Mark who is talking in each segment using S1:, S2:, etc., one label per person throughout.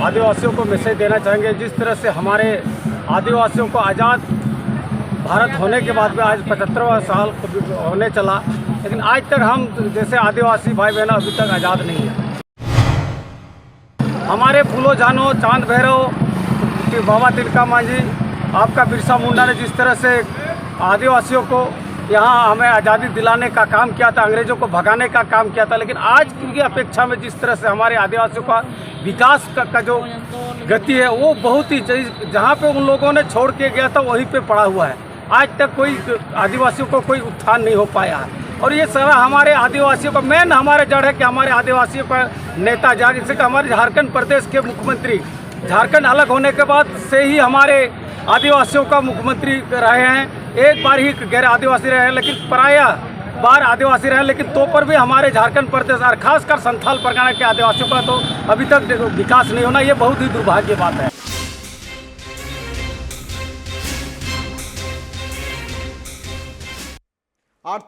S1: आदिवासियों को मैसेज देना चाहेंगे। जिस तरह से हमारे आदिवासियों को आज़ाद भारत होने के बाद में आज 75वां साल होने चला, लेकिन आज तक हम जैसे आदिवासी भाई बहन अभी तक आज़ाद नहीं है। हमारे फूलो जानो, चांद भैरव, बाबा तिलका मांझी, आपका बिरसा मुंडा ने जिस तरह से आदिवासियों को यहाँ हमें आज़ादी दिलाने का काम किया था, अंग्रेज़ों को भगाने का काम किया था, लेकिन आज की अपेक्षा में जिस तरह से हमारे आदिवासियों का विकास का जो गति है वो बहुत ही जहाँ पे उन लोगों ने छोड़ के गया था वहीं पे पड़ा हुआ है। आज तक कोई आदिवासियों को कोई उत्थान नहीं हो पाया है और ये सारा हमारे आदिवासियों का मेन हमारे जड़ है कि हमारे आदिवासियों का नेता जैसे कि हमारे झारखंड प्रदेश के मुख्यमंत्री झारखंड अलग होने के बाद से ही हमारे आदिवासियों का मुख्यमंत्री रहे हैं। एक बार ही गैर आदिवासी रहे हैं, लेकिन प्रायः बार आदिवासी रहे, लेकिन तो पर भी हमारे झारखंड प्रदेश और खासकर संथाल परगना के आदिवासियों का तो अभी तक विकास नहीं होना, ये बहुत ही दुर्भाग्य बात है।
S2: और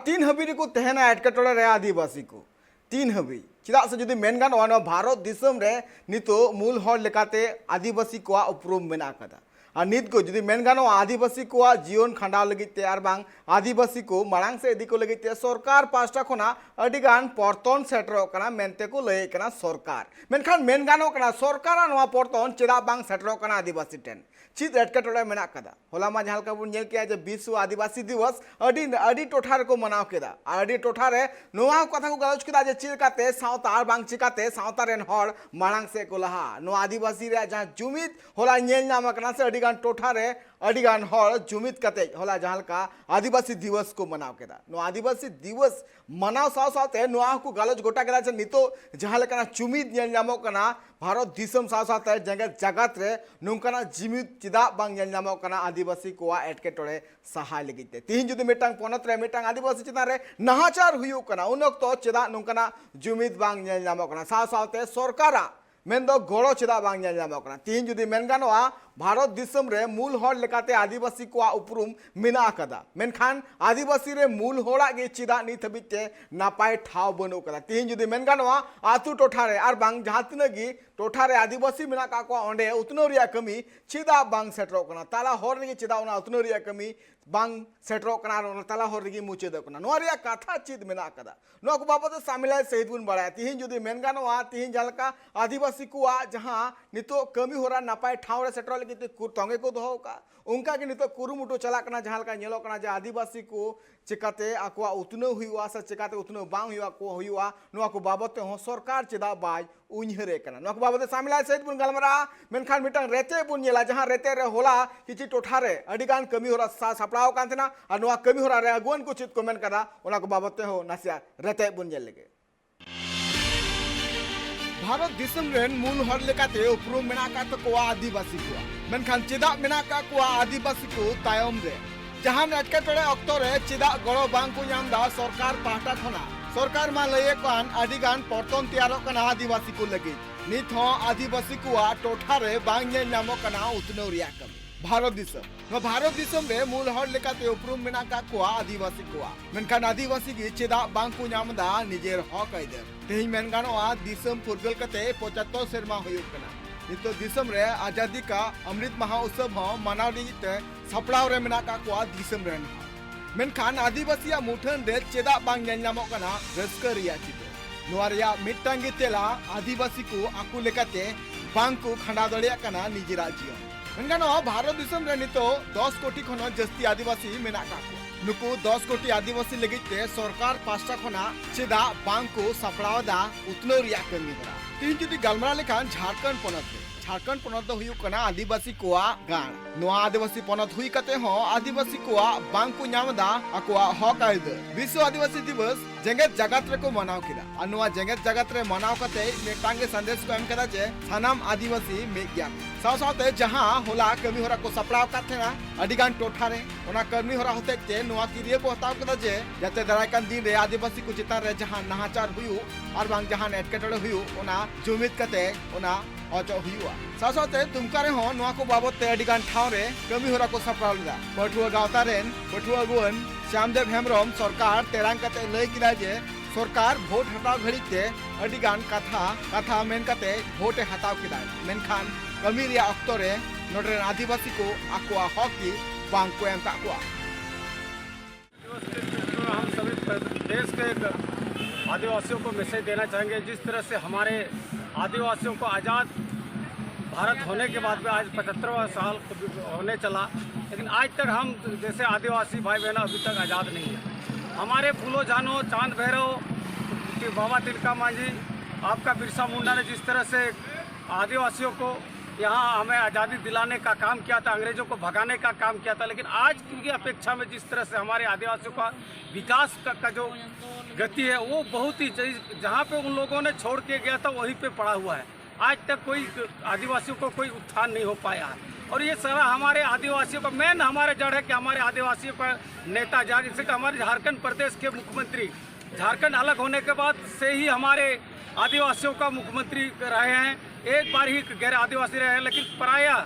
S2: तीन हबी को तहना एटकेटोड़े रे आदिवासी को तीन हबी चेदा से जुदी मेन गानोआ भारत दिसम रे नितो मूल हर लेकाते आदिवासी को उपरूम मेना कदा और नित को जुदी मेन गानोआ आदिवासी को जीवन खंडाव लगिते आर बांग आदिवासी को मांग से इदी को लगिते सरकार पास्टा खना अडिगान परतन सेटरो कना मेनते को लय कना सरकार मेनखान मेन गानो कना सरकार नवा परतन चेदा बांग सेटरो कना आदिवासी टेन चीज एटकेटोड़े मेना कदा होला मा जहां का बुन किया जे विश्व आदिवासी दिवस अडी टोठार को मनाव केदा अडी टोठारे नोआ कथा को गलज केदा जे चिलकाते सावतार बांग चिकाते सावतारेन हर मांग से को लहा नो आदिवासी रे जहां जुमित होला नेल नाम कना से अडिगान टोठारे अडिगान हर जुमित कते होला जहां का आदिवासी दिवस को मनाव केदा नो आदिवासी दिवस मनाव साव सावते नोआ को गलज गोटा केदा जे नितो जहां कना जुमित नेल नाम कना भारत दिसम साव सावते जगत जगत रे नुंकना जीमित चिदा बांग नेल नाम कना आदिवासी को एटकेटोड़े सहाय लगिते तीन जुदी मिटांग पोनत रे मिटांग आदिवासी चिता रे नहाचार हुयु कना उन अक्तो चिदा नुंकना जुमित बांग नेल नाम कना साव सावते सरकारा मेनदो गोड़ो चिदा बांग नेल नाम कना तीन जुदी मेन गानोआ भारत दिसम रे मूल हर लेकाते आदिवासी को उपरूम मेना कदा मेनखान आदिवासी रे मूल हड़ा गे चिदा नित हबिते नापाय ठाव बनो कदा तीन जुदी मेन गानोआ आतु टोठारे आर बांग जहां तिनगी टोठारे आदिवासी मेना का को ओंडे उतनो रिया कमी चिदा बांग सेटरो कना ताला हर रे चिदा उना उतनो रिया कमी बांग सेटरो कना ताला हर रे मुचे दो कना नो रिया कथा चिद मेना कदा नो को बाबत शामिल सहित बुन बड़ा तीन जुदी मेन गानोआ तीन जलका आदिवासी को जहां नितो कमी होरा नापाय ठाव रे सेटरो तंगे को दो उनका के नितो कुरुमुटो चला कना जहां का नेलो कना जे आदिवासी को चिकाते आकुआ उतनो हुआ से चिकाते उतनो बांग हुआ को हुआ नुआ को बाबत हो सरकार चेदा बाज उन्हरे कना नुआ को बाबत शामिल सहित बुन गलमरा मेनखान मिटंग रेते बुन नेला जहां रेते रे होला किछि टोठारे अडिगान कमी होरा सा सपड़ाव कांतना आ नुआ कमी होरा रे अगुन को चित कमेंट करा उना को बाबत हो नासिया रेते बुन जेल लगे भारत दिसम रेन मूल हर लेकाते उपरूम मेना का तो आदिवासी को मेनखान चेदा मेना का को आदिवासी को तायम रे जहां एटकेटोड़े अक्तो रे चेदा गड़ो बांग को नामदा सरकार पाहटा खना सरकार मा लये कान आदिगान परतन तैयार कना आदिवासी को लगे नित हो आदिवासी को टोठारे बांग ने नामो कना उतनो रिया कम भारत दिसम रे मूल हर लेकाते उपरूम मेना का को आदिवासी को मेनखान आदिवासी की चेदा बांग को नामदा निजेर हक आइदर तेही मेन गानोआ दिसम फुरगल कते 75 सेरमा हुयुक कना नितो दिसम रे आजादी का अमृत महोत्सव हो मनाव दिते सपड़ाव रे मेना का को दिसम रेन मेनखान आदिवासी मुठन रे चेदा बांग नेल नामो कना रस्कर रिया चितो नोआ रिया मिटांगी तेला आदिवासी को आकु लेकाते बांग को खंडा दड़िया कना निजेरा जियो मेनखान भारत दिसम रे नितो 10 कोटी खन जस्ती आदिवासी मेना का नुकु 10 कोटी आदिवासी लगिते सरकार पास्टा खना चेदा बांग को सपड़ाव दा उतनो रिया कमी बरा तीन जुदी गलमरा लेखान झारखंड पनत दो हुयु कना आदिवासी कोआ गाण नोआ आदिवासी पनत हुई कते हो आदिवासी कोआ बांग को नामदा अकोआ हक आइद विश्व आदिवासी दिवस जगत जगत रे को मनाव किदा अनवा जगत जगत रे मनाव कते मेटांगे संदेश को एम कदा जे सनाम आदिवासी मेग्या साव सावते जहां होला कमी होरा को सपड़ाव काथेना अडिगान टोठारे ओना कर्मी होरा होते ते नोआ किरिए को हताव कदा जे जते दरायकान दिन रे आदिवासी को चितार रे जहां नहाचार हुयु और बांग जहां एटकेटोड़े हुयु ओना जुमित कते ओना अचो हुआ सासते तुमकारे हो नोआ को बाबत ते अडिगान ठाव रे कमी होरा को सपड़ाव लेदा पठुआ गावता रेन पठुआ गुवन श्यामदेव हेमरम सरकार तेरांग कते लय किदा जे सरकार भोट हटाव घड़ी ते अडिगान कथा मेन काते भोटे हताव किदा मेनखान कमी रिया अक्तो रे नोडरे आदिवासी को आकुआ हॉकी बांग को एम काकुआ
S1: हम सभी देश के आदिवासियों को मैसेज देना चाहेंगे। जिस तरह से हमारे आदिवासियों को आज़ाद भारत होने के बाद में आज 75वां साल होने चला, लेकिन आज तक हम जैसे आदिवासी भाई बहन अभी तक आज़ाद नहीं है। हमारे फूलो जानो चांद भैरव बाबा तिलका मांझी आपका बिरसा मुंडा ने जिस तरह से आदिवासियों को यहाँ हमें आज़ादी दिलाने का काम किया था, अंग्रेज़ों को भगाने का काम किया था, लेकिन आज की अपेक्षा में जिस तरह से हमारे आदिवासियों का विकास का जो गति है वो बहुत ही जहाँ पे उन लोगों ने छोड़ के गया था वहीं पे पड़ा हुआ है। आज तक कोई आदिवासियों को कोई उत्थान नहीं हो पाया है और ये सारा हमारे आदिवासियों का मेन हमारा जड़ है कि हमारे आदिवासियों का नेता जैसे कि हमारे झारखंड प्रदेश के मुख्यमंत्री झारखंड अलग होने के बाद से ही हमारे आदिवासियों का मुख्यमंत्री रहे हैं। एक बार ही गैर आदिवासी रहे हैं, लेकिन प्रायः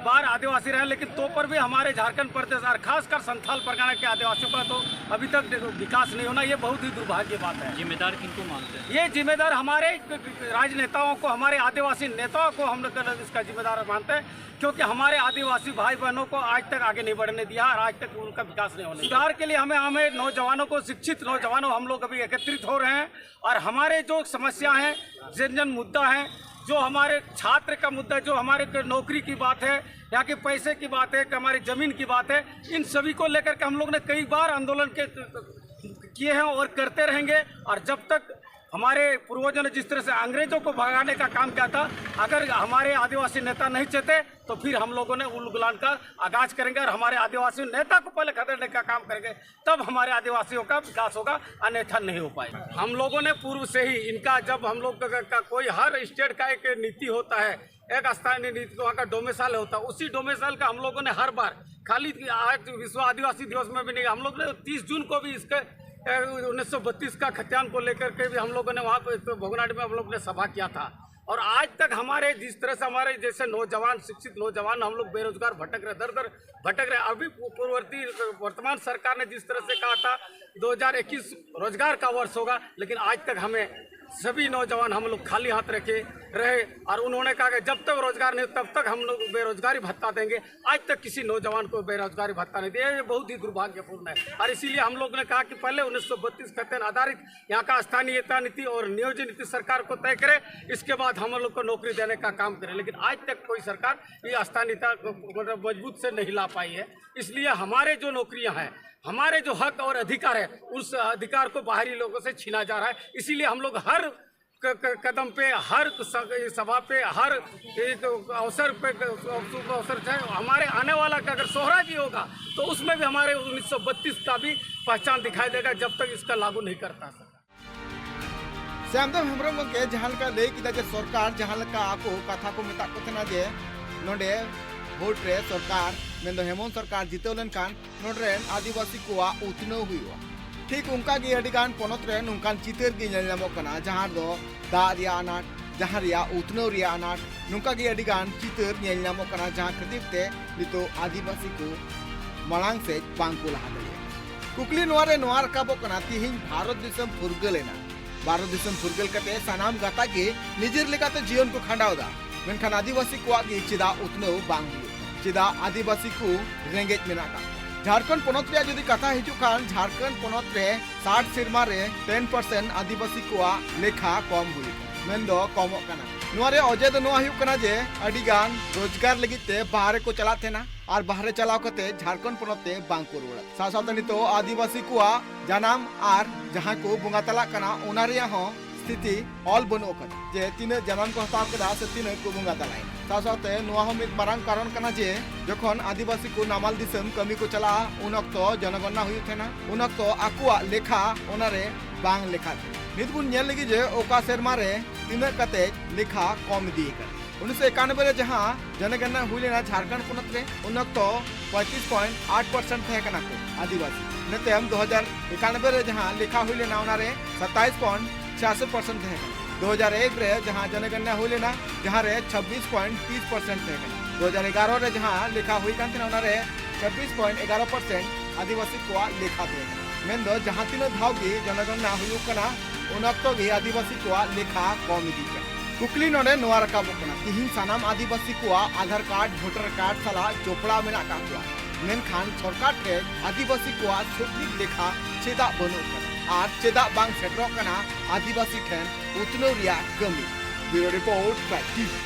S1: बार आदिवासी रहे, लेकिन तो पर भी हमारे झारखंड प्रदेश और खासकर संथाल परगना के आदिवासियों का तो अभी तक विकास नहीं होना, ये बहुत ही दुर्भाग्य बात है।
S3: जिम्मेदार किनको मानते हैं?
S1: ये जिम्मेदार हमारे राजनेताओं को, हमारे आदिवासी नेताओं को हम लोग इसका जिम्मेदार मानते हैं, क्योंकि हमारे आदिवासी भाई बहनों को आज तक आगे नहीं बढ़ने दिया और आज तक उनका विकास नहीं होने। सुधार के लिए हमें नौजवानों को, शिक्षित नौजवानों हम लोग अभी एकत्रित हो रहे हैं और हमारे जो समस्या हैं, जन मुद्दा है, जो हमारे छात्र का मुद्दा है, जो हमारे नौकरी की बात है, यहाँ के पैसे की बात है, कि हमारी ज़मीन की बात है, इन सभी को लेकर के हम लोग ने कई बार आंदोलन किए हैं और करते रहेंगे। और जब तक हमारे पूर्वजों ने जिस तरह से अंग्रेज़ों को भगाने का काम किया था, अगर हमारे आदिवासी नेता नहीं चाहते तो फिर हम लोगों ने उलगुलान का आगाज़ करेंगे और हमारे आदिवासी नेता को पहले खदेड़ने का काम करेंगे, तब हमारे आदिवासियों का विकास होगा, अन्यथा नहीं हो पाएगा। हम लोगों ने पूर्व से ही इनका, जब हम लोग का कोई हर स्टेट का एक नीति होता है, एक स्थानीय नीति वहाँ का डोमिसाइल होता है, उसी डोमिसाइल का हम लोगों ने हर बार, खाली आज विश्व आदिवासी दिवस में भी नहीं, हम लोग ने 30 जून को भी इसके 1932 का खतियान को लेकर के भी हम लोगों ने वहाँ पर भोगनाडी में हम लोग ने सभा किया था। और आज तक हमारे जिस तरह से हमारे जैसे नौजवान, शिक्षित नौजवान हम लोग बेरोजगार भटक रहे, दर दर भटक रहे। अभी वर्तमान सरकार ने जिस तरह से कहा था 2021 रोजगार का वर्ष होगा, लेकिन आज तक हमें सभी नौजवान हम लोग खाली हाथ रखे रहे और उन्होंने कहा कि जब तक रोजगार नहीं तब तक हम लोग बेरोजगारी भत्ता देंगे। आज तक किसी नौजवान को बेरोजगारी भत्ता नहीं दिया, ये बहुत ही दुर्भाग्यपूर्ण है। और इसीलिए हम लोग ने कहा कि पहले 1932 खतियान आधारित यहाँ का स्थानीयता नीति और नियोजन नीति सरकार को तय करे, इसके बाद हम लोग को नौकरी देने का काम करे, लेकिन आज तक कोई सरकार ये स्थानीयता मजबूत से नहीं ला पाई है। इसलिए हमारे जो नौकरियाँ हैं, हमारे जो हक और अधिकार है, उस अधिकार को बाहरी लोगों से छीना जा रहा है। इसीलिए हम लोग हर कदम पे, हर सभा पे, हर अवसर पे, अवसर चाहे हमारे आने वाला का अगर सोहरा भी होगा तो उसमें भी हमारे 1932 का भी पहचान दिखाई देगा, जब तक इसका लागू नहीं करता सरकार।
S2: श्यामदेव हेम्ब्रम गंके जहाँ लय किदा जे सरकार जहाँ आको कथा को मेता को थेना जे नोडे भोट रे सरकार मेन हेमंत सरकार जितेव लेनखान नोडरेन आदिवासी को उतनव हुआ। ठीक उनका गे अडिगान पोनत रे नुनकान चितर गे नेलनामोग कना जहाँ दो दा रिया अनाट, जहाँ रिया उतनव रिया अनाट, नुनका गे अडिगान चितर नेलनामोग कना जहाँ खातिर ते नितो आदिवासी को मांग से बांग को लहा दे। कुकली नोरे नोआ रकाबो कना तिहिं भारत दिसम फुरगलेना। भारत दिसम फुरगल कते सानाम गाता के निजेर लेकाते जीवन को खंडावदा, मेनखान आदिवासी को गे चिदा उतनव बांग चिदा आदिवासी को रेंगेज मेनाका। झारखंड पोनत रे जुदी कथा हिजु खान झारखंड पोनत रे 60 सिरमा रे 10% आदिवासी को लेखा कम हुई मेन दो कमो कना। नोरे अजे दो नोआ हुई कना जे अडिगान रोजगार लगिते बाहर को चला थेना और बाहर चलाव कते झारखंड पोनते बांग को रुड़ा। साथ-साथ नितो आदिवासी को जनाम और जहां को बुंगा तला कना ओना रे हो स्थिति ऑल बनो कना जे तीन जनाम को हताव कदा से तीन को बुंगा तलाई। साथ-साथ नोआ हो मित मारांग कारण कना जे जखन आदिवासी को नामाल दिसम कमी को चला उन अक्तो जनगणना हुई थेना, उन अक्तो आकुआ लेखा ओनारे बांग लेखा थे। नित बुन नेल लगी जे ओका सेरमा रे तीन कते लेखा कम दी कर 1991 रे जहां जनगणना हुई लेना झारखंड पोनत रे उन अक्तो 35.8% थे कना को आदिवासी नेतेम 2091 रे जहां लेखा हुई लेना ओनारे 27.66% थे। 2001 रे जहां जनगणना हुई लेना जहां रे 26.30% थे। 2011 रे जहां लेखा हुई कान थे ओनारे 26.11% आदिवासी को लेखा थे। मेन दो जहां तीन धाव की जनगणना हुई कना उन अक्तो गे आदिवासी को लेखा कम इदी का कुकली नोडे नोआ रकाबो कना तिहिन सानाम आदिवासी को आधार कार्ड वोटर कार्ड साला जोपड़ा मेना का कुआ मेनखान सरकार ठे आदिवासी को सटीक लेखा चेदा बनु कना और चेदा बांग सेटरो कना आदिवासी ठेन उतनो रिया कमी bureau report track TV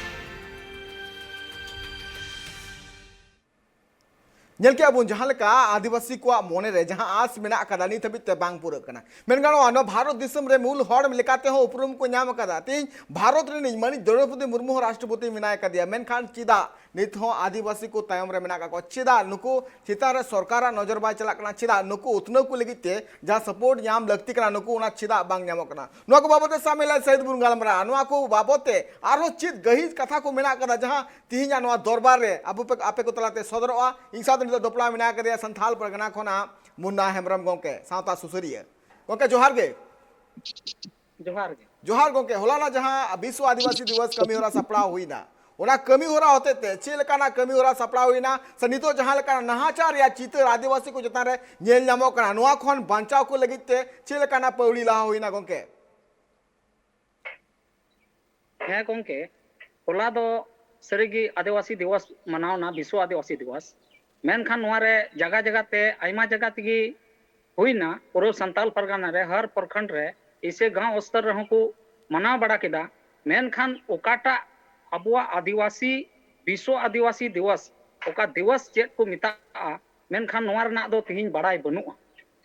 S2: nail के अब जहाँ लेका आदिवासी को मोने रे जहाँ आस मेना कदा नित हबित ते बांग पूरा कना मेनगानो अनो भारत दिसम रे मूल हॉर्ड लेकाते हो उपरुम को न्याम कदा तीन भारत रे नि मानी द्रौपदी मुर्मू हो राष्ट्रपति मिनाय कदिया मेनखान चिदा नित हो आदिवासी को तायम रे मेना का चिदा नुको चिता रे सरकार नजर बाय चला कना चिदा नुको उतनो को लगिते जहाँ सपोर्ट न्याम लगती कना नुको उना चिदा बांग न्याम कना नुआ को बाबते सामेला सहित बुन गालमरा नुआ को बाबते आरो चित गहिज कथा को मेना कदा जहाँ तिहिना नुआ दरबार रे आपे को तलाते सदरवा इंसा दोपड़ा मेना कर संथाल परगना खोना मुन्ना हेमरम गोंके सावता सुसरिया गोंके जोहार गे जोहार गोंके होलाना जहां विश्व आदिवासी दिवस कमी होरा सपड़ा हुईना ओना कमी होरा होते ते चेलकाना कमी होरा सपड़ा हुईना सनितो जहां लेका नहाचार या चित्र आदिवासी को जता रे नेल नामो कना नुआ खोन बांचाव को लगिते चेलकाना पौड़ी ला हुईना गोंके
S3: हे गोंके होला दो सरीगी आदिवासी दिवस मनावना विश्व आदिवासी दिवस मेनखान नुआरे जगह जगह ते आयमा जगह तगी हुईना पूरा संताल परगना रे हर प्रखंड रे इसे गांव स्तर रहो को मना बड़ा किदा मेनखान ओकाटा अबुआ आदिवासी विश्व आदिवासी दिवस ओका दिवस चेत को मिता मेनखान नुआर ना दो तिहिन बड़ाई बनुआ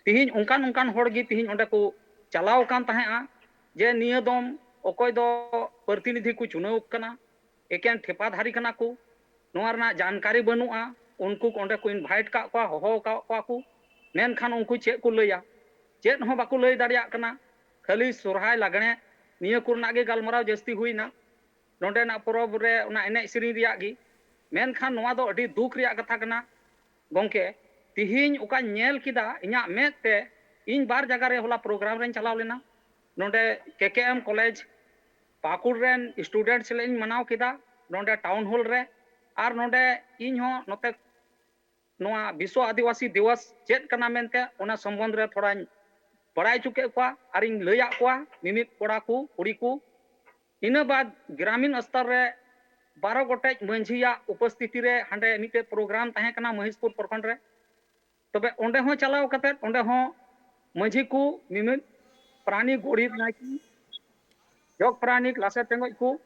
S3: तिहिन उनकान उनकान होड़गी तिहिन ओंडे को चलाव कान तहेआ जे निया दम ओकोय दो प्रतिनिधि को चुनाव कना एकेन ठेपाधारी कना को नुआर ना जानकारी बनुआ उनको ओंडे को इनवाइट का होहो को मेनखान उनको चेक को लैया चेक हो बाको लय दाड़िया कना खाली सोरहाय लागणे निया कुरना गे गालमराव जस्ती हुईना नोंडे ना परब रे उना एने सिरी रिया गी मेनखान नोआ दो अडी दुख रिया कथा कना गोंके तिहिन ओका नेल किदा इना मेत ते इन बार जगह रे होला प्रोग्राम रे चलाव लेना नोंडे केकेएम कॉलेज पाकुड़ रेन स्टूडेंट्स ले मनाव किदा नोंडे टाउन हॉल रे आर नोंडे इन हो नोते नोआ विश्व आदिवासी दिवस चेत कना मेनते ओना संबंध रे थोड़ा बड़ाई चुके को आर इन लैया को मिमित कोड़ा को कुड़ी को इना बाद ग्रामीण स्तर रे 12 गोटे मंझिया उपस्थिति रे हांडे मिते प्रोग्राम तहे कना महिषपुर प्रखंड रे तबे ओंडे हो चलाव कते ओंडे हो मंझी को मिमित प्राणी गोड़ी नाकी जग प्राणी लासे तेंगoj को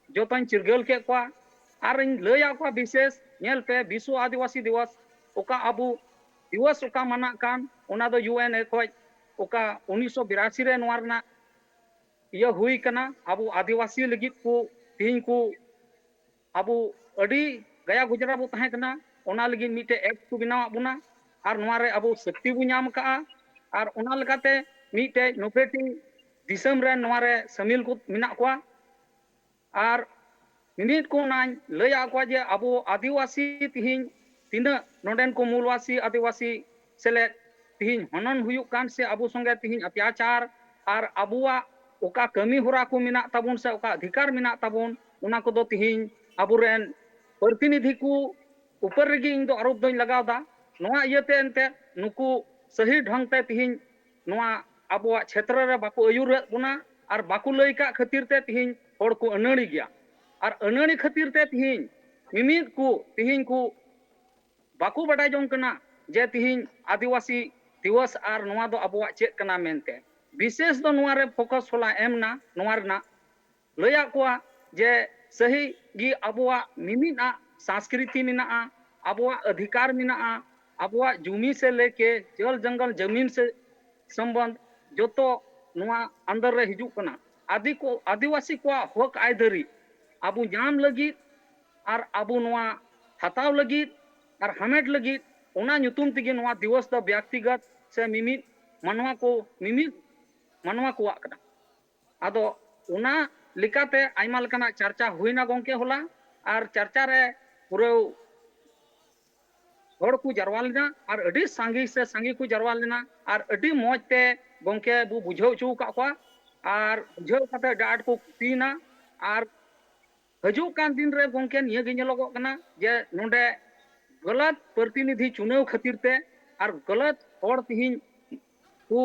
S3: जोतन चिरगल के को आर इन लैया को विशेष नेल पे विश्व आदिवासी दिवस ओका अबु दिवस ओका मना कान ओना दो यूएन खोज ओका 1982 रे नोरना ये हुई कना अबु आदिवासी लगित को तिहिन को अबु अडी गया गुजरा बो तहे कना ओना लगित मिटे एक्ट को बिनाव बुना आर नोरे अबु शक्ति बु नाम का आर ओना लगाते मिटे 90 दिसम रे नोरे शामिल को मिना को आर मिनिट को नान लैया को जे अबु आदिवासी तिहिन तीना नोडेन को मूलवासी आदिवासी सेले तिहिन हनन हुयुक कान से अबु संगे तिहिन अत्याचार आर अबुआ ओका कमी होरा को मिना ताबुन से ओका अधिकार मिना ताबुन उना को दो तिहिन अबुरेन प्रतिनिधि को ऊपर रेगी इन दो आरोप दोन लगावदा नोआ इयते एनते नुकु सही ढंग ते तिहिन नोआ अबुआ क्षेत्र रे बाको अयुर बुना आर बाको लय का खातिर ते तिहिन होड़ को अनड़ी गया आर अनड़ी खातिर ते तिहिन मिमित को तिहिन को बाको बडाय जों कना जे तिहिन आदिवासी दिवस आर नोआ दो अबुआ चेक कना मेनते विशेष दो नोआ रे फोकस होला एमना नोआ रना लया को जे सही गी अबुआ मिमिना संस्कृति मिना अबुआ अधिकार मिना अबुआ जूमी से लेके जल जंगल जमीन से संबंध जो तो नोआ अंदर रे हिजू कना आदिवासी को हक आयदरी अबु जाम लगी आर अबु नोआ हताव लगी और हमेट लगी ओना ᱧᱩᱛᱩᱢ तिगे नोआ दिवस द व्यक्तिगत से मिमित मनवा को आकना आदो ओना लिकाते आइमा लकना चर्चा हुईना गोंके होला और चर्चा रे पूरा होड़ को जरवा लेना और अडी सांगी से सांगी को जरवा लेना और अडी मौज ते गोंके बु बुझाव चू का को और बुझाव काते डाट को तीना और हजू कान दिन रे गोंके निया गे ñelogo कना जे नोंडे गलत प्रतिनिधि चुनाव खातिर ते और गलत होड़ तिहिन को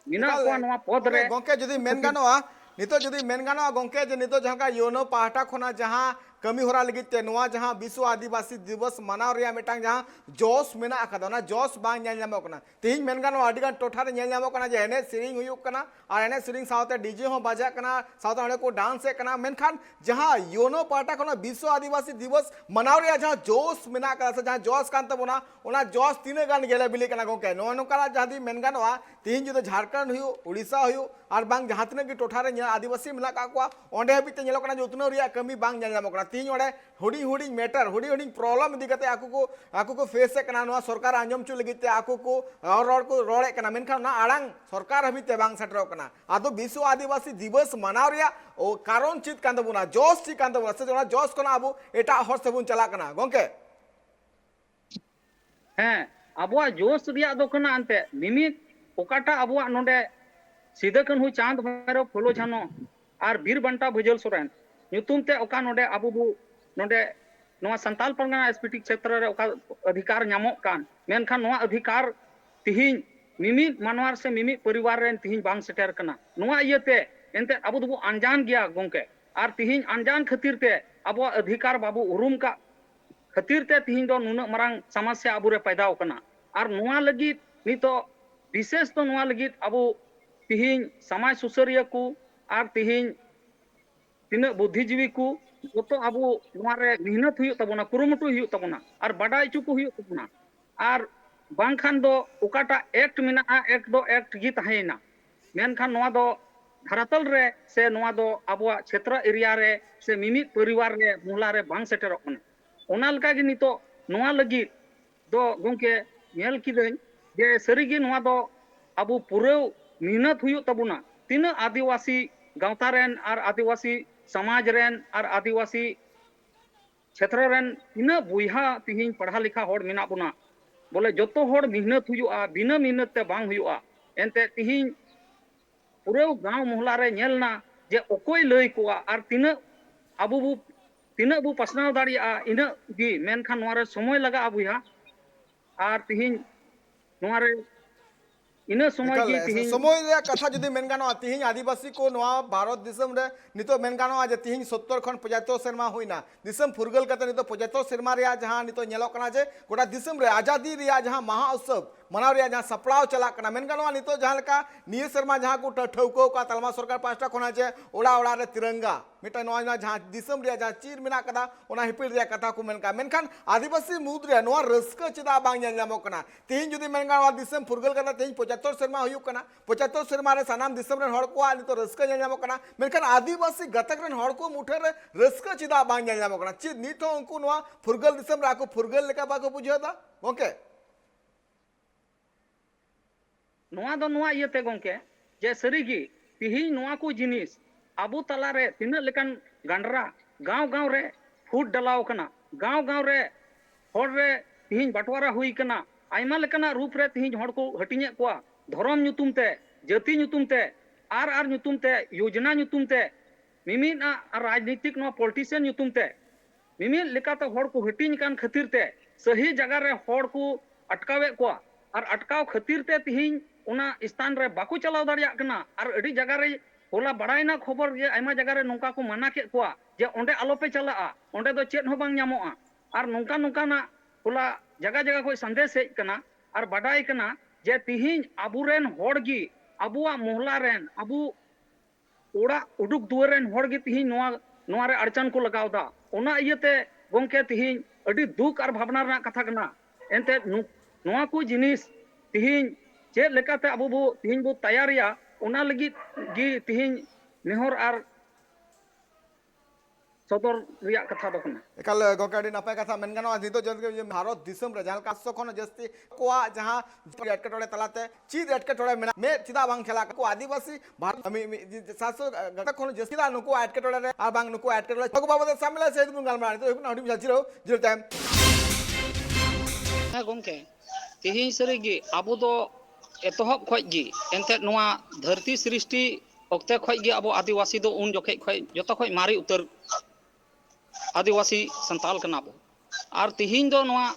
S3: ᱢᱮᱱᱟᱜ ᱠᱚᱣᱟ ᱱᱚᱣᱟ ᱯᱚᱫ ᱨᱮ
S2: गोंके जुदी मेन गानोआ नितो जुदी मेन गानोआ गोंके जे नितो जहां का योनो पाहटा खोना जहां कमी होरा लगित ते नोआ जहां विश्व आदिवासी दिवस मनाव रिया मिटांग जहां जोश मेना अकादा ना जोश बांग नेल ᱧᱟᱢᱚᱜ ᱠᱟᱱᱟ तिहिन मेन गानो आडिगान टोठा रे नेल ᱧᱟᱢᱚᱜ ᱠᱟᱱᱟ जे एने सिरिंग हुयुक कना और एने सिरिंग सावते डीजे हो बाजा कना सावते ओने को डांस ए कना मेनखान जहां योनो पाहटा खोना विश्व आदिवासी दिवस मनाव रिया जहां जोश मेना कदा से जहां जोश कान तबोना ओना जोश तिने गान गेले बिली कना गोंके नो नोकरा जहां दी मेन गानोआ तिहिन जुदो झारखंड हुयु उड़ीसा हुयु और बांग जहां तिने की टोठा रे आदिवासी मेना का को ओंडे हबी ते नेलो कना जे उतनो रिया कमी बांग नेल ᱧᱟᱢᱚᱜ कना तिहिन ओडे हुडी हुडी मैटर हुडी हुडी प्रॉब्लम इदी कते आकु को फेस ए कना नोआ सरकार आंजम चु लगिते आकु को रोड को रोड़े कना मेनखान ना आड़ांग सरकार हबी ते बांग सेटरो कना आदो विश्व आदिवासी दिवस मनाव रिया ओ कारण चित कान तबुना जोश चित कान तबुना से जोना जोश कना अबु एटा हर सेबुन चला कना गोंके
S3: ᱦᱮᱸ ᱟᱵᱚᱣᱟᱜ ᱡᱳᱥ ᱨᱮᱭᱟᱜ ᱫᱚ ᱠᱟᱱᱟ ᱟᱱᱛᱮ ᱢᱤᱢᱤᱫ ᱚᱠᱟᱴᱟᱜ ᱟᱵᱚᱣᱟᱜ ᱱᱚᱰᱮ ᱥᱤᱫᱟᱹ ᱠᱟᱹᱱᱦᱩ ᱪᱟᱸᱫ ᱵᱷᱟᱭᱨᱚ ᱯᱷᱩᱞᱳ ᱡᱷᱟᱱᱚ ᱟᱨ ᱵᱤᱨ ᱵᱟᱱᱴᱟ ᱵᱷᱩᱡᱚᱞ ᱥᱚᱨᱮᱱ ᱧᱩᱛᱩᱢ ᱛᱮ ᱚᱠᱟ ᱱᱚᱰᱮ ᱟᱵᱚ ᱵᱚ ᱱᱚᱰᱮ ᱱᱚᱣᱟ ᱥᱟᱱᱛᱟᱞ ᱯᱟᱨᱜᱟᱱᱟ एसपीटी ᱠᱷᱮᱛᱨᱚ ᱨᱮ ᱚᱠᱟ ᱚᱫᱷᱤᱠᱟᱨ ᱧᱟᱢᱚᱜ ᱠᱟᱱ ᱢᱮᱱᱠᱷᱟन ᱱᱚᱣᱟ ᱚᱫᱷᱤᱠᱟর ᱛᱤᱦᱤᱧ ᱢᱤᱢᱤᱫ ᱢᱟᱱᱣᱟᱨ ᱥᱮ ᱢᱤᱢᱤᱫ ᱯᱚᱨᱤᱵᱟᱨ ᱨᱮᱱ ᱛᱤᱦᱤᱧ ᱵᱟᱝ ᱥᱮᱴᱮᱨ ᱠᱟᱱᱟ ᱱᱚᱣᱟ ᱤᱭᱟᱹᱛᱮ ᱮᱱᱛᱮ ᱟᱵᱚ ᱫᱚᱵᱚ ᱟᱱᱡᱟᱱ ᱜᱮᱭᱟ ᱜᱚᱝᱠᱮ ᱟᱨ ᱛᱤᱦᱤᱧ ᱟᱱᱡᱟᱱ ᱠᱷᱟᱹᱛᱤᱨ ᱛᱮ ᱟᱵᱚᱣᱟᱜ ᱚᱫᱷᱤᱠᱟর ᱵᱟᱵᱚ ᱩᱨᱩᱢ ᱠᱟᱜ खातिर ते तिहिन दो नुना मरांग समस्या अबुरे पैदा होकना और नुआ लगित नितो विशेष तो नुआ लगित अबु तिहिन समाज सुसरिया को और तिहिन तिना बुद्धिजीवी को जतो अबु नुआ रे मेहनत हुयु तबना कुरुमुटु हुयु तबना और बडाई चु को हुयु तबना और बांखान दो ओकाटा एक्ट मेना एक्ट दो एक्ट गी तहेना मेनखान नुआ दो धरातल रे से नुआ दो अबुआ क्षेत्र एरिया रे से मिमित परिवार रे मुहला रे बांग सेटेरोक कना ओना लगा गे नितो नुआ लगी दो गोंके नेल किदन जे सरीगे नुआ दो अबु पुरौ मेहनत हुयु तबुना तीन आदिवासी गावता रेन और आदिवासी समाज रेन और आदिवासी क्षेत्र रेन तीन बुहा तिहिन पढ़ा लिखा होड़ मेना बुना बोले जतो होड़ मेहनत हुयुआ बिना मेहनत ते बांग हुयुआ एनते तिहिन पुरौ गांव मोहल्ला रे नेलना जे ओकोय लय कोआ और तीन अबु बु तीन बु पसनाव दाड़िया इन गी मेनखान नोरे समय लगा बुया और तिहिन नोरे इन समय गी तिहिन
S2: समय रे कथा जदी मेन गानो तिहिन आदिवासी को नोआ भारत दिसम रे नितो मेन गानो आज तिहिन 70 खन 75 शर्मा होइना दिसम फुरगल कते नितो 75 शर्मा रे जहां नितो नेलो कना जे गोटा दिसम रे आजादी रे जहां महा उत्सव मनाव रे जहां सपड़ाव चला कना मेन गानो नितो जहां लका निय शर्मा जहां को ठौको का तलमा सरकार पास्टा कोना जे ओड़ा ओड़ा रे तिरंगा मिटा नोआ जहां दिसम रे जहां चीर मेना कदा ओना हिपिल रे कथा को मेनका मेनखान आदिवासी मुद रे नोआ रस्क चिदा बांग नेलमो कना तिहिन जदी मेन गानो दिसम फुरगल कना तिहिन 75 शर्मा हुयु कना 75 शर्मा रे सानाम दिसम रे हड़ को नितो रस्क नेलमो कना मेनखान आदिवासी गतक रे हड़ को मुठे रे रस्क चिदा बांग नेलमो कना चि नितो उनको नोआ फुरगल दिसम रे को फुरगल लेका बाको बुझोदा ओके
S3: नोआ दो नोआ इयते गोंके जे सरीगी तिहिन नोआ को जिनिस अबु तला रे तीन लेकन गंडरा गांव गांव रे फूट डलाव कना गांव गांव रे होड़ रे तिहिन बटवारा हुई कना आयमा लेकना रूप रे तिहिन होड़ को हटिने कोआ धर्म ᱧᱩᱛᱩᱢ ते जाति ᱧᱩᱛᱩᱢ ते आर ᱧᱩᱛᱩᱢ ते योजना ᱧᱩᱛᱩᱢ ते मिमिन राजनीतिक नो पॉलिटिशियन ᱧᱩᱛᱩᱢ ते मिमिन लेकाते होड़ को हटिन कान खातिर ते सही जगह रे होड़ को अटकावे कोआ और अटकाव खातिर ते तिहिन उना स्थान रे बाकू चलाव दाड़िया कना और अड़ी जगह रे होला बड़ायना खबर जे आयमा जगह रे नोंका को माना के कोआ जे ओंडे आलोपे चलाआ ओंडे दो चेत हो बांग ᱧᱟᱢᱚᱜᱼᱟ और नोंका नोंका ना होला जगह जगह कोई संदेश हेज कना और बड़ाई कना जे तिहिन अबुरेन होड़गी अबुआ मोहल्ला रेन अबु ओड़ा उडुक दुआर रेन होड़गी तिहिन नोआ नोआ रे अड़चन को लगावदा ओना इयते गोंके तिहिन अड़ी दुख और भावना रे कथा कना एनते नोआ को जिनिस तिहिन चेद लेकाते अबु बु तिहिन बु तैयारिया ओना लगी गी तिहिन नेहर और सदर रिया कथा दो कना
S2: एकाल गोकाडी नपाय कथा मेन गानो नितो जद भारत दिसम रे जहां 500 खन जस्ती कोआ जहां एटकटोड़े तलाते चीज एटकटोड़े मेना मे चिदा बांग खेला को आदिवासी भारत 700 गटक खन जस्ती दा नुको एटकटोड़े रे आ बांग नुको एटकटोड़े को बाबत सामला से दुन गालमा तो हडी जाची रो जीरो टाइम
S3: है गोंके तिहिन सरीगी अबु दो एतहब खोजगी एनते नोआ धरती सृष्टि ओक्ते खोजगी अबो आदिवासी दो उन जोखे खोज जतो खोज मारी उतर आदिवासी संताल कना बो और तिहिन दो नोआ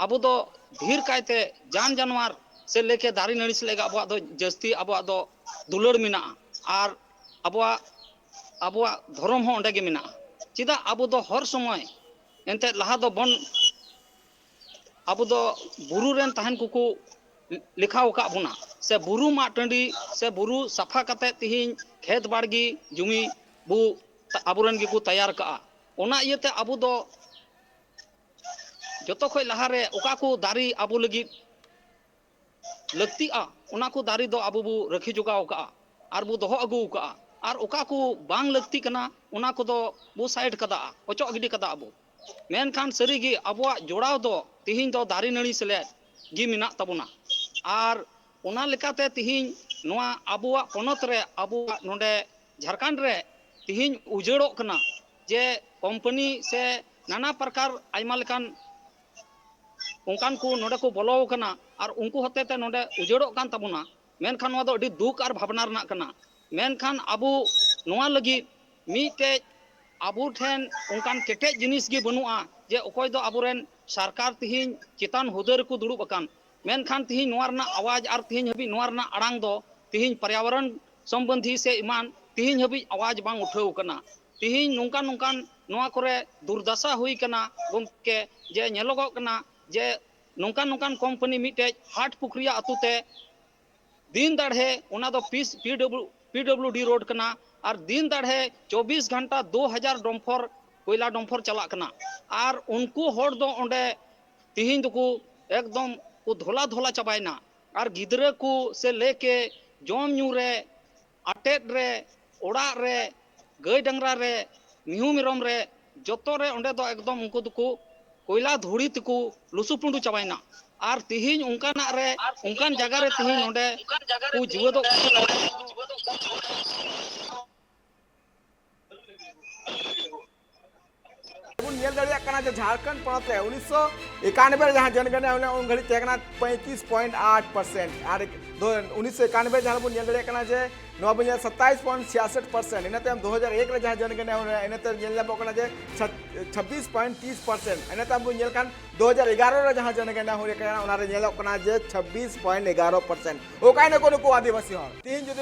S3: अबु दो धीर कायते जान जानवर से लेके दारी नाड़ी से लेके अबो दो जस्ती अबो दो दुलड़ मिना और अबो धर्म हो ओंडे गे मिना चिदा अबो दो हर समय एनते लहा दो बन अबो दो बुरु रेन तहन कुकु लिखा वका बुना से बुरु मा टंडी से बुरु सफा कते तिहिन खेत बाड़गी जुमी बु अबुरन गिकु तैयार का ओना इयते अबो दो जतो खय लहारे ओका को दारी अबो लगी लगती ओना को दारी दो अबो बु रखी जुगाव का और बु दोहो अगु का और ओका को बांग लगती कना ओना को दो बु साइड कदा ओचो गिडी कदा अबो मेनखान सरीगी अबो जोड़ाव दो तिहिन दो दारी नड़ी सले गी मिना तबुना और ओना लेकाते तिहिन नोआ अबुआ पोनत रे अबुआ नोंडे झारखंड रे तिहिन उजड़ो कना जे कंपनी से नाना प्रकार आइमा लेकान उनकान को नोडे को बोलो कना और उनको हतेते नोडे उजड़ो कान तबुना मेनखान नोआ दो अडी दुख और भावना रना कना मेनखान अबु नोआ लगी मीते अबु ठेन उनकान केटे जिनिस गी बनुआ जे ओकोय दो अबुरेन सरकार तिहिन चितान हुदर को दुड़ुब अकान मेनखान तिहिन नोआ रना आवाज और तिहिन हबी नोआ रना अड़ांग दो तिहिन पर्यावरण संबंधी से इमान तिहिन हबी आवाज बांग उठाव कना तिहिन नुंकान नुंकान नोआ करे दुर्दशा हुई कना गमके जे नेलोगो कना जे नुंकान नुंकान कंपनी मिटे हाट पुखरिया अतुते दिन दाढ़े ओना दो पीडब्ल्यूडी रोड कना और दिन दाढ़े 24 घंटा 2000 डम्फर कोयला डम्फर चला कना और उनको होड़ दो ओंडे तिहिन दुकु एकदम को धोला धोला चबायना और गिदरे को से लेके जम न्यू रे अटेट रे ओड़ा रे गई डंगरा रे मिहू मिरम रे जोतो रे ओंडे दो एकदम उनको दुकु कोयला धुड़ी तको लुसुपुंडू चबायना और तिहिन उनकाना रे उनकान जगह रे तिहिन ओंडे को जीव दो
S2: झारखंड पड़ते 1991 जहाँ जनगणना होने उन घड़ी तेकना 35.8% और 1991 जहाँ बन जनगणना जे 27.66% इन 2001 जहाँ जनगणना होने इन 26.30% इन 2011 जहाँ जनगणना होने जे 26.11% वो कहीं को नुको आदिवासी हर तीन जो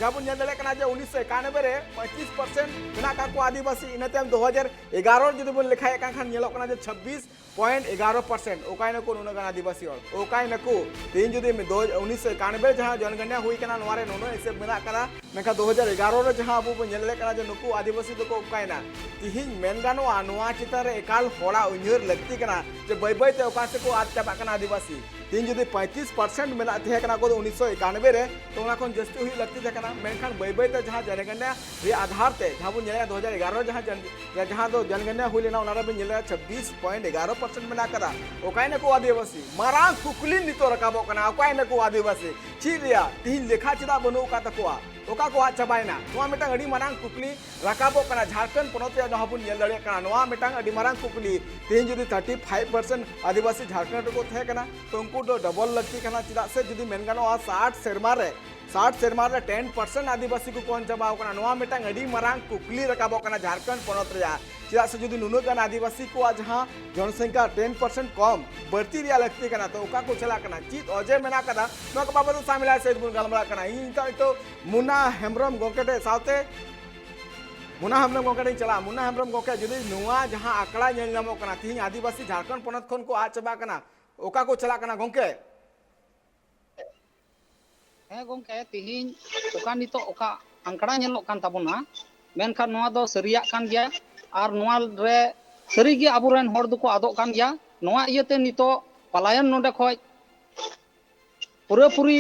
S2: जहाँ बन जनगणना जे 1991 रे 25% बिना का को आदिवासी इन 2011 जो बन लिखा खान 26.11% ओकाई नको नुनगान आदिवासी हर ओकाई नको तीन जो 1991 जहाँ जनगणना हुई कना नोरे नोनो ऐसे मेरा कना मेका 2011 रे जहाँ अबु बन नेले कना जे नुको आदिवासी दको ओकाइना तिहिन मेनगानो आनुआ चितार एकाल होड़ा उन्हर लगती कना जे बय बय ते ओका से को आज चाबा कना आदिवासी तीन जो 35% मेला थे कना को 1991 रे तो ओना कोन जस्ती हुई लगती थे कना मेनखान बय बय ते जहाँ जनगणना रे आधार ते जहाँ बन नेले 2011 जहाँ दो जनगणना हुई लेना ओना रे बन नेले 26.11% मेना करा ओकाई नको आदिवासी मारांग कुकली नितो रकाबो कना ओकाई नको आदिवासी चिरिया तीन लेखा चिदा बनो का तकोआ ओका को चबायना नोआ मिटांग अडी मारांग कुकली रकाबो कना झारखंड पनोत या नहाबुन नेल दड़े कना नोआ मिटांग अडी मारांग कुकली तीन जदी 35% आदिवासी झारखंड को थे कना तो उनको दो डबल लगती कना चिदा से जदी मेनगानो 60 सेरमा रे 10% आदिवासी को कौन चबाव कना नोआ मिटांग अडी मारांग कुकली रकाबो कना झारखंड पनोत रे चिदा से जदी नुनो गान आदिवासी को आज जहां जनसंख्या 10% कम बढ़ती रिया लगती कना तो ओका को चला कना चित अजय मेना कदा नो का बाबा सामिला से बुन गलमरा कना इन तो मुना हेमरम गोकेटे सावते मुना हेमरम गोकेटे चला मुना हेमरम गोके जदी नुआ जहां आकड़ा नेल नामो कना तिहिन आदिवासी झारखंड पनत खन को आ चबा कना ओका को चला कना गोके
S3: हे गोंके तिहिन ओका नितो ओका आंकड़ा नेलो कान ताबुना मेनखान नोआ दो सरिया कान गया और नोआ रे सरीगे अबुरेन होड़ दुको आदो कान गया नोआ इयते नितो पलायन नोडे खय पूरी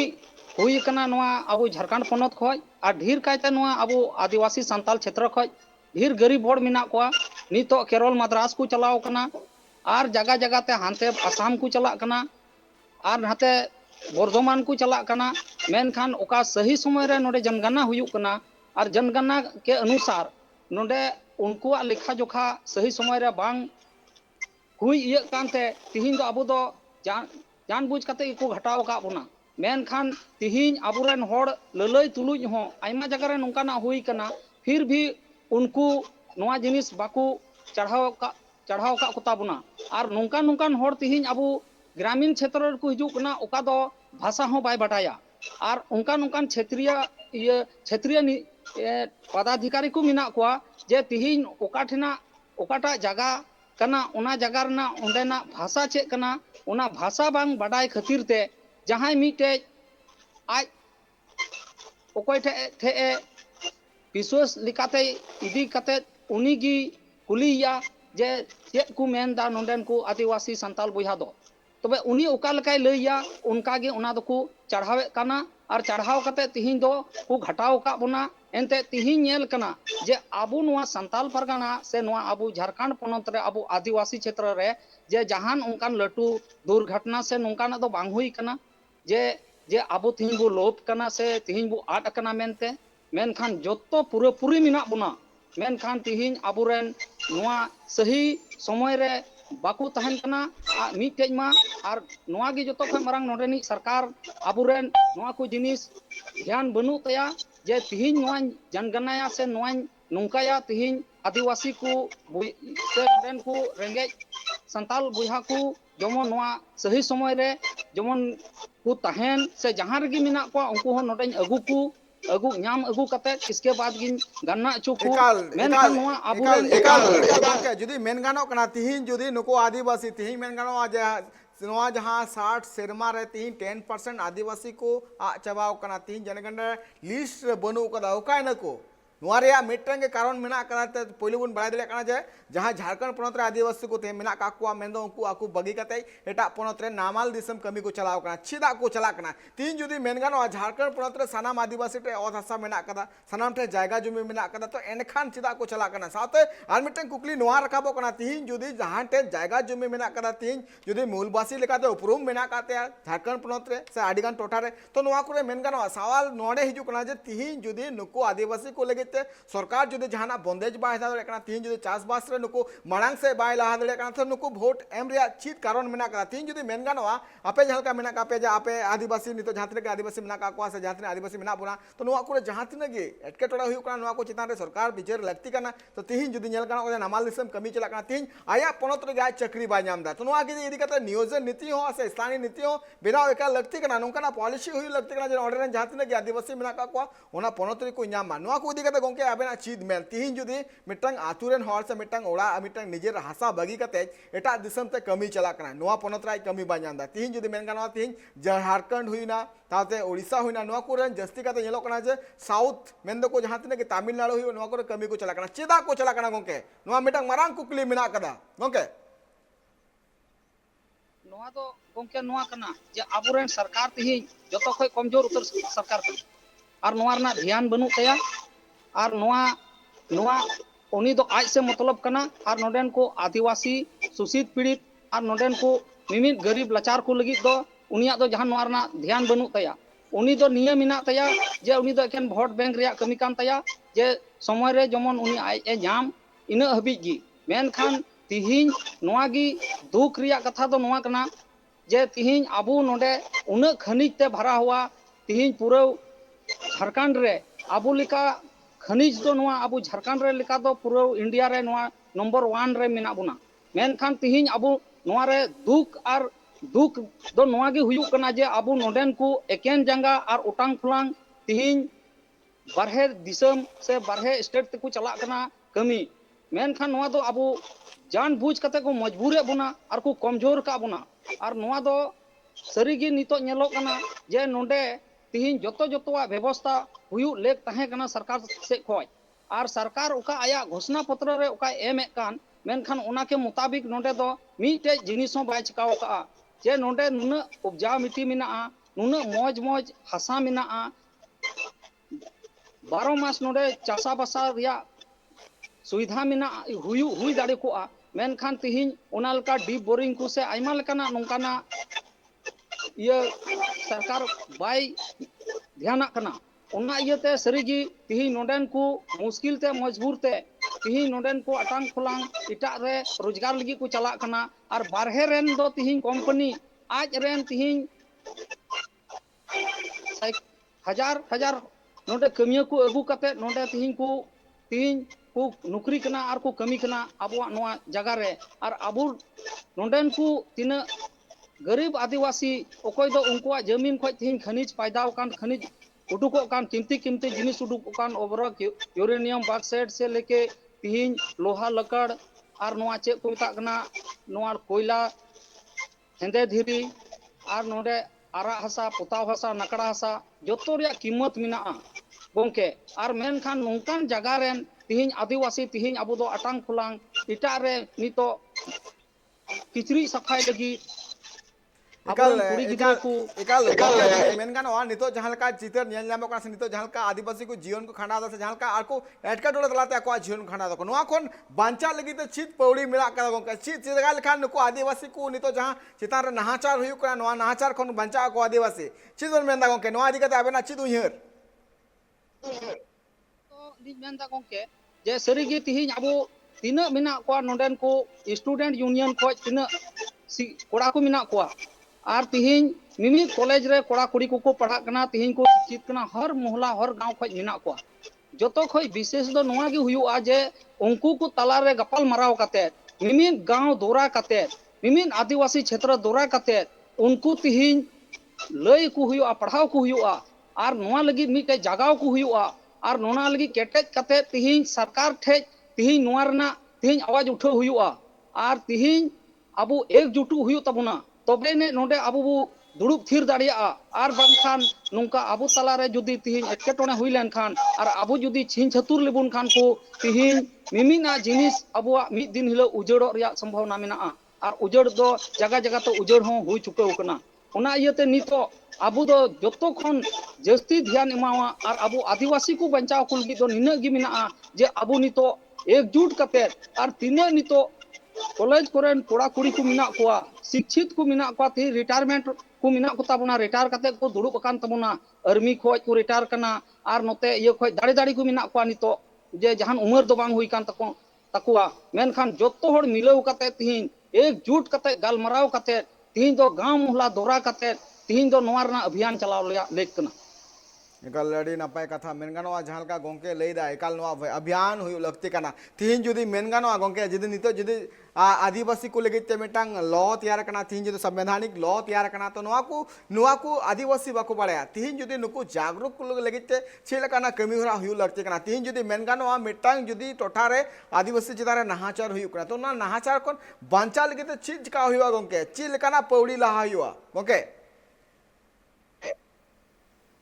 S3: हुई कना नोआ अबु झारखंड पनत खय और ढेर कायते नोआ अबु आदिवासी संताल क्षेत्र खय ढेर गरीब होड़ मिना कोआ नितो केरल मद्रास को चलाव कना और जगह जगह ते हानते आसाम को चला कना और नाते बर्धमान को चला कना मेनखान ओका सही समय रे नोडे जनगणना हुयुक कना और जनगणना के अनुसार नोडे उनको लेखा जोखा सही समय रे बांग हुई इय कानते तिहिन दो अबु दो जान बुझ कते को घटाव का बोना मेनखान तिहिन अबुरेन होड़ ललई तुलुज हो आइमा जगह रे नोंकाना हुई कना फिर भी उनको नोआ जिनिस बाकू चढ़ाव का कुता बुना और नोंकान होड़ तिहिन अबु ग्रामीण क्षेत्र को हिजू कना ओका दो भाषा हो बाय बाटाया और उनकान क्षेत्रीय पदाधिकारी को मिना कोआ जे तिहिन ओका ठेना ओकाटा जगह कना ओना जगह रना ओंडेना भाषा चेक कना ओना भाषा बांग बाडाय खातिर ते जहां मिटे आज ओकोय ठे विश्वास लिकाते इदी कते उनीगी कुलिया जे चेक को मेनदा नोंडेन को आदिवासी संताल बोया दो तबे उनी ओका लकाय लैया उनका गे ओना दको चढ़ावे कना और चढ़ाव कते तिहिन दो को घटाव का बोना एनते तिहिन नेल कना जे आबू नुआ संताल परगना से नुआ आबू झारखंड पोनत रे आबू आदिवासी क्षेत्र रे जे जहान उनकान लटू दुर्घटना से नोंकाना दो बांग हुई कना जे आबू तिहिन बो लोप कना से तिहिन बो आट कना मेनते मेनखान जोतो पूरी मिना बोना मेनखान तिहिन आबुरेन नुआ सही समय रे बाकू तहन कना मिटे मा और नुआ गे जोतो खय मारंग नोडेनी सरकार आबुरेन नुआ को जिनिस ध्यान बनु तया जे तिहिन नुआ जनगणना से नुआ नुंकाया तिहिन आदिवासी को से को रेंगे संताल बुहा को जमन नुआ सही समय रे जमन को तहन से जहां रे मिना को उनको नोडेन अगु नाम अगु कते इसके बाद गिन गन्ना चुकू मेनखान नुआ आबुरेन
S2: एकाल जुदी मेन गानो कना तिहिन जुदी नुको आदिवासी तिहिन मेन गानो आज नवा जहां 60 सेरमा रे तिहिन 10% आदिवासी को आ चबाव कना तिहिन जनगणना लिस्ट बनु कदा ओकाय नको नुआ रे मिटंग के कारण मेना कना ते पहिले बन बड़ा दिले कना जे जहां झारखंड पोनत रे आदिवासी को ते मेना काकुआ मेंदो उनको आकु बगी कते एटा पोनत रे नामाल दिसम कमी को चलाव कना छिदा को चला कना तीन जुदी मेन गानो झारखंड पोनत रे सानाम आदिवासी टे ओत हासा मेना कदा सानाम टे जायगा जुमी मेना कदा तो एनखान छिदा को चला कना साथे आर मिटंग कुकली नुआ रखाबो कना तीन जुदी जहां टे जायगा जुमी मेना कदा तीन जुदी मूलवासी लेकाते उपरुम मेना काते झारखंड पोनत रे से आडिगान टोठा रे तो नुआ को मेन गानो सवाल नोडे हिजु कना जे तीन जुदी नुको आदिवासी को लगे सरकार जुदी जहाना बंदेज बाय दादे कना तीन जुदी चासबास रे नुको मांग से बाय लहा दे कना तो नुको वोट एम रिया चीत कारण मेना कना तीन जुदी मेन गानोआ आपे जहां का मेना कापे जा आपे आदिवासी नितो जहां तक आदिवासी मेना का को से जहां तक आदिवासी मेना बुना तो नुआ को जहां तक गे एटके टोड़ा हुई कना नुआ को चितान रे सरकार बिचार लगती कना तो तीन जुदी नेल कना ओ नामाल दिसम कमी चला कना तीन आया पोनत रे गाय चक्री बाय नाम दा तो नुआ के इदी कते नियोजन नीति हो से स्थानीय नीति हो बिना एका लगती कना नुका पॉलिसी हुई लगती कना जे ऑर्डर जहां तक आदिवासी मेना का को ओना पोनत रे को नाम नुआ को इदी कते गोंके आबेना चीज मेन तीन जुदी मिटंग आतुरेन हर से मिटंग ओड़ा मिटंग निजेर हासा बगी कते एटा दिसम ते कमी चला कना नुआ पोनत रे कमी बा नाम दा तीन जुदी मेन गानो तीन झारखंड हुईना ताते ओडिसा हुईना नुआ को रेन जस्ती कते नेलो कना जे साउथ मेन दो को जहां तने के तमिलनाडु हुई नुआ को कमी को चला कना चेदा को चला कना गोंके नुआ मिटंग मारांग कुकली मेना कदा गोंके
S3: नुआ दो गोंके नुआ कना जे आबुरेन सरकार तिहि जतो खय कमजोर उतर सरकार कना और नुआ रना ध्यान बनु तया और नुआ उनी दो आज से मतलब कना और नोडेन को आदिवासी सुशीत पीड़ित और नोडेन को मिमित गरीब लाचार को लगी दो उनिया दो जहां नुआ रना ध्यान बनु तया उनी दो नियम मिना तया जे उनी दो एकेन वोट बैंक रिया कमी कान तया जे समय रे जमन उनी आय ए नाम इना हबी गी मेनखान तिहिन नुआ गी दुख रिया कथा दो नुआ कना जे तिहिन आबू नोडे उना खनिज ते भरा हुआ तिहिन पूरा झारखंड रे आबू लिका खनिज दो नुआ आबू झारखंड रे लिका दो पूरा इंडिया रे नुआ नंबर 1 रे मिना बुना मेनखान तिहिन आबू नुआ रे दुख दो नुआ गे हुयु कना जे आबू नोडेन को एकेन जंगा और उटांग फुलांग तिहिन बारहे दिसम से बारहे स्टेट ते को चला कना कमी मेनखान नुआ दो आबू जान बुझ कते को मजबूर बुना और को कमजोर का बुना और नुआ दो सरीगी नितो नेलो कना जे नोडे तिहिन जोतो व्यवस्था हुयु लेक तहे कना सरकार से खोय और सरकार उका आया घोषणा पत्र रे उका एम कान मेनखान उना के मुताबिक नोडे दो मीटे जिनिस हो बाय चिकाव का जे नोडे नुना उपजा मिट्टी मिना नुना मौज हासा मिना 12 मास नोडे चासा बसा रिया सुविधा मिना हुई दाड़े को मेनखान तिहिन उना लका डीप बोरिंग को से आइमा लकाना नोंकाना ये सरकार बाय ध्यान कना उना इयते सरीगी तिहिन नोडेन को मुश्किल ते मजबूर ते तिहिन नोडेन को अटांग खुलांग इटा रे रोजगार लगी को चला कना और बारहे रेन दो तिहिन कंपनी आज रेन तिहिन हजार नोडे कमिया को अगू कते नोडे तिहिन को नौकरी कना और को कमी कना अबवा नोआ जगह रे और अबू नोडेन को तिना गरीब आदिवासी अकोय दो उनकुआ जमीन खoj तीन खनिज पैदा कान खनिज उडुकों कान कीमती कीमती जिनिस उडुकों कान ओबरक यूरेनियम बॉक्साइड से लेके तीन लोहा लकड़ और नोआ चेक को मेता कना नोआ कोयला हेंदे धीरी और नोडे आरा हसा पोताव हसा नकड़ा हसा जोतो रिया कीमत मिना गोंके और मेनखान नोंकान जगह रेन तीन आदिवासी तीन अबो दो अटांग फुलांग इटा रे नितो किचरी सफाई लगी
S2: एकाल
S3: अबरन कुड़ी गिद्रा
S2: एकाल
S3: को
S2: एकाल मेनगान वा नितो जहां का चितर नेल नामो का नितो जहां का आदिवासी को जीवन को खंडा दा से जहां का आको एटकाटोले तलाते को जीवन खंडा दा को नोआ कोन बांचा लगी तो चित पौड़ी मिला का गोंका चित चितगा लेखान नुको आदिवासी को नितो जहां चितार नहाचार हुयु का नोआ नहाचार कोन बांचा को आदिवासी चित बन मेंदा गोंके नोआ दिकते आबेना चित उयहर
S3: तो दी मेंदा गोंके जे सरीगी तिहिन अबो तीना मिना को नोडेन को स्टूडेंट यूनियन को तीना कोड़ा को मिना को और तिहिन मिमी कॉलेज रे कोड़ा कुड़ी को पढ़ा कना तिहिन को शिक्षित कना हर मोहल्ला हर गांव खoj मिना को जोतो खoj विशेष दो नोआ गे हुयुआ जे उनको को तला रे गपाल मराव काते मिमी गांव दौरा काते मिमी आदिवासी क्षेत्र दौरा काते उनको तिहिन लय को हुयुआ पढ़ाव को हुयुआ और नोआ लगी मिटे जगाव को हुयुआ और नोना लगी केटेज काते तिहिन सरकार ठे तिहिन नोआ रना तिहिन आवाज उठाव हुयुआ और तिहिन अबो एकजुटू हुयु तबुना तबे ने नोडे अबो बो दुड़ुब थिर दाड़िया और बांखान नोंका अबो तला रे जुदी तिहिन एटकेटोने हुई लेन खान और अबो जुदी छिन छतुर लेबुन खान को तिहिन मिमिना जिनिस अबोआ मिद दिन हिलो उजड़ो रिया संभावना मेना और उजड़ दो जगह जगह तो उजड़ हो हुई चुके कना ओना इयते नितो अबो दो जतो खन जस्ती ध्यान एमावा और अबो आदिवासी को बचाव को लगी दो निना गी मेना जे अबो नितो एकजुट कते और तिना नितो कॉलेज कोरेन कोड़ा कुड़ी को मिना कोआ शिक्षित को मिना कोआ ती रिटायरमेंट को मिना को ताबुना रिटायर कते को दुड़ुब अकान तबुना आर्मी खोज को रिटायर कना और नोते ये खोज दाड़ी दाड़ी को मिना कोआ नितो जे जहान उमर दो बांग हुई कान तको तकुआ मेनखान जोतो होड़ मिलाव कते तीन एकजुट कते गालमराव कते तीन दो गांव मोहल्ला दौरा कते तीन दो नोआ रना अभियान चलाव लेक कना
S2: एकाल लड़ी नपाय कथा मेनगानोआ जहां का गोंके लैदा एकाल नोआ अभियान हुयु लगते कना तीन जुदी मेनगानोआ गोंके जुदी नितो जुदी आदिवासी को लगे ते मिटांग लॉ तैयार कना तीन जुदी संवैधानिक लॉ तैयार कना तो नोआ को आदिवासी बाको बाड़ाया तीन जुदी नुकु जागरूक को लगे ते छेलकाना कमी होरा हुयु लगते कना तीन जुदी मेनगानोआ मिटांग जुदी टोठा रे आदिवासी चितारे नहाचार हुयु कना तो ना नहाचार कोन बांचा लगे ते चीज का हुयु गोंके चिलकाना पौड़ी लहा हुयु गोंके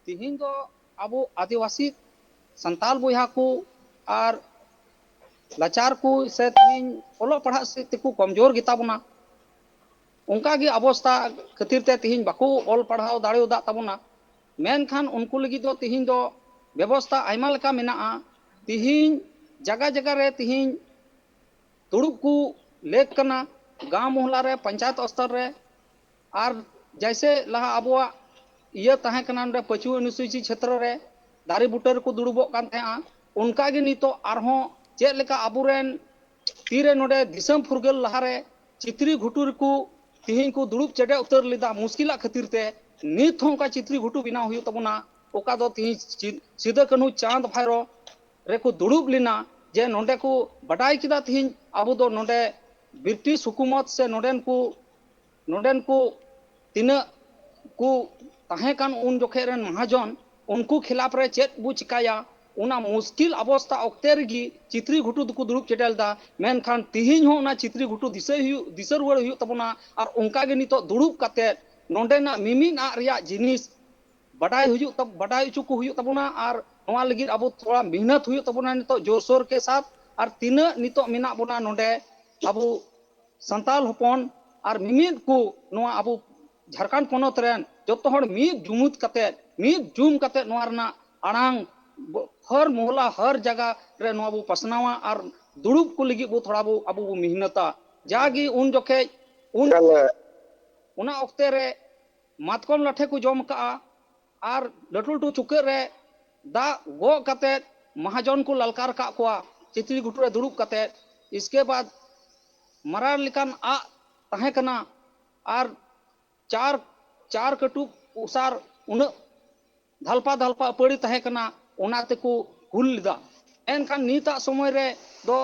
S3: तिहिन दो अबो आदिवासी संताल बोया को और लाचार को से तिहिन ओलो पढ़ा से तिकु कमजोर गिता बुना उनका गी अवस्था खातिर ते तिहिन बाको ओल पढ़ाओ दाड़ेओ दा तबुना मेन खान उनको लगी दो तिहिन दो व्यवस्था आयमा लेका मेना तिहिन जगह जगह रे तिहिन दुड़ुब को लेक कना गांव मोहल्ला रे पंचायत स्तर रे और जैसे लहा अबोआ ये तहें कना नडे पचु अनुसूची क्षेत्र रे दारे बुटर को दुड़ुबो कान तहेआ उनका गे नितो आरहों चेक लेका अबुरेन तीरे नोडे दिसम फुरगल लहारे चित्री घुटुर को तिहिन को दुड़ुब चेडे उतर लेदा मुश्किला खातिर ते नित हों का चित्री घुटु बिना हुयु तबुना ओका दो तिहिन सीधा कनु चांद भाइरो रे को दुड़ुब लेना जे नोडे को बडाई किदा तिहिन अबु दो नोडे ब्रिटिश हुकूमत से नोडेन को तिना को तहें कान उन जोखे रेन महाजन उनको खिलाफ रे चेक बु चिकाया उना मुश्किल अवस्था ओक्ते रेगी चित्री घुटु दुकु दुड़ुब चेटेल दा मेन खान तिहिन हो ना चित्री घुटु दिशा रुवाड़ हुयु तबना और उनका गे नितो दुड़ुब काते नोंडे ना मिमी ना रिया जिनिस बडाई हुयु तब बडाई चुकु हुयु तबना और नोआ लगी अब थोड़ा मेहनत हुयु तबना नितो जोरसोर के साथ और तीना नितो मिना बोना नोंडे अब संताल हपन और मिमिद को नोआ अब झारखंड पोनत रेन जोतो हर मीद जुमुद कते मीद जुम कते नोआ रना आड़ांग हर मोहल्ला हर जगह रे नोआ बो पसनावा और दुड़ुब को लगी बो थोड़ा बो अब बो मेहनता जागी उन जोखे उन उना ओक्ते रे मातकम लाठे को जम का और लटू लटू चुके रे दा गो कते महाजन को ललकार का कोआ चित्री घुटू रे दुड़ुब कते इसके बाद मरार लिकान आ तहे कना और चार कटुक उसार उन धलपा धलपा पड़ी तहे कना ओना तेको हुल लिदा एनखान नीता समय रे दो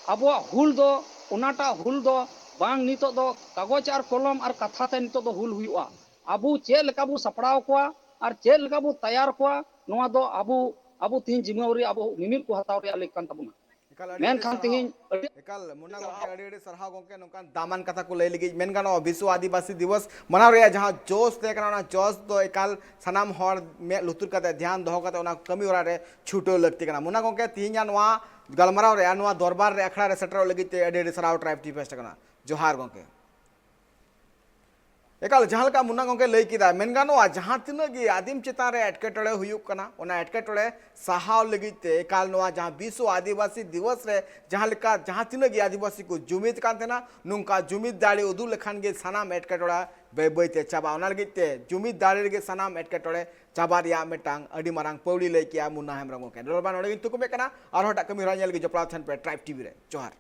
S3: अबो हुल दो ओनाटा हुल दो बांग नितो दो कागज और कलम और कथा ते नितो दो हुल हुआ आबू चेक लेका बू सपड़ाव कोआ और चेक लेका बू तैयार कोआ नोआ दो आबू आबू तीन जिम्मेवारी आबू मिमित को हताव रे लेकान तबुना मेन खान तिहिन
S2: एकाल मुन्ना गोंके अड़ी सरहाव गोंके नोकान दामान कथा को लई लगी मेन गानो विश्व आदिवासी दिवस मनाव रे जहां जोश ते kana जोश तो एकाल सनाम हर में लुतुर कते ध्यान दोहो कते ओना कमी ओरा रे छुटो लगती kana मुन्ना गोंके तिहिन नवा गलमराव रे नवा दरबार रे अखड़ा रे सेटर लगी ते अड़ी सरहाव ट्राइब टी फेस्ट kana जोहार गोंके एकाल जहां लका मुन्ना गोंके लई किदा मेन गानो जहां तिना गी आदिम चितान रे एटकेटड़े हुयुक कना ओना एटकेटड़े साहाव लगी ते एकाल नवा जहां विश्व आदिवासी दिवस रे जहां लका जहां तिना गी आदिवासी को जुमिद कान तेना नुंका जुमिद दाड़ी उदु लेखान गे सनाम एटकेटड़ा बैते चाबा ओना लगी ते जुमिद दाड़ी गे सनाम एटकेटड़े चाबा रिया मेटांग अडी मारांग पौड़ी लई किया मुन्ना हेमरम गोंके डलबान ओडे किन्तु को बेकना आर हटा कमी रा नेल गे जपड़ा थन पे ट्राइब टीवी रे जोहार।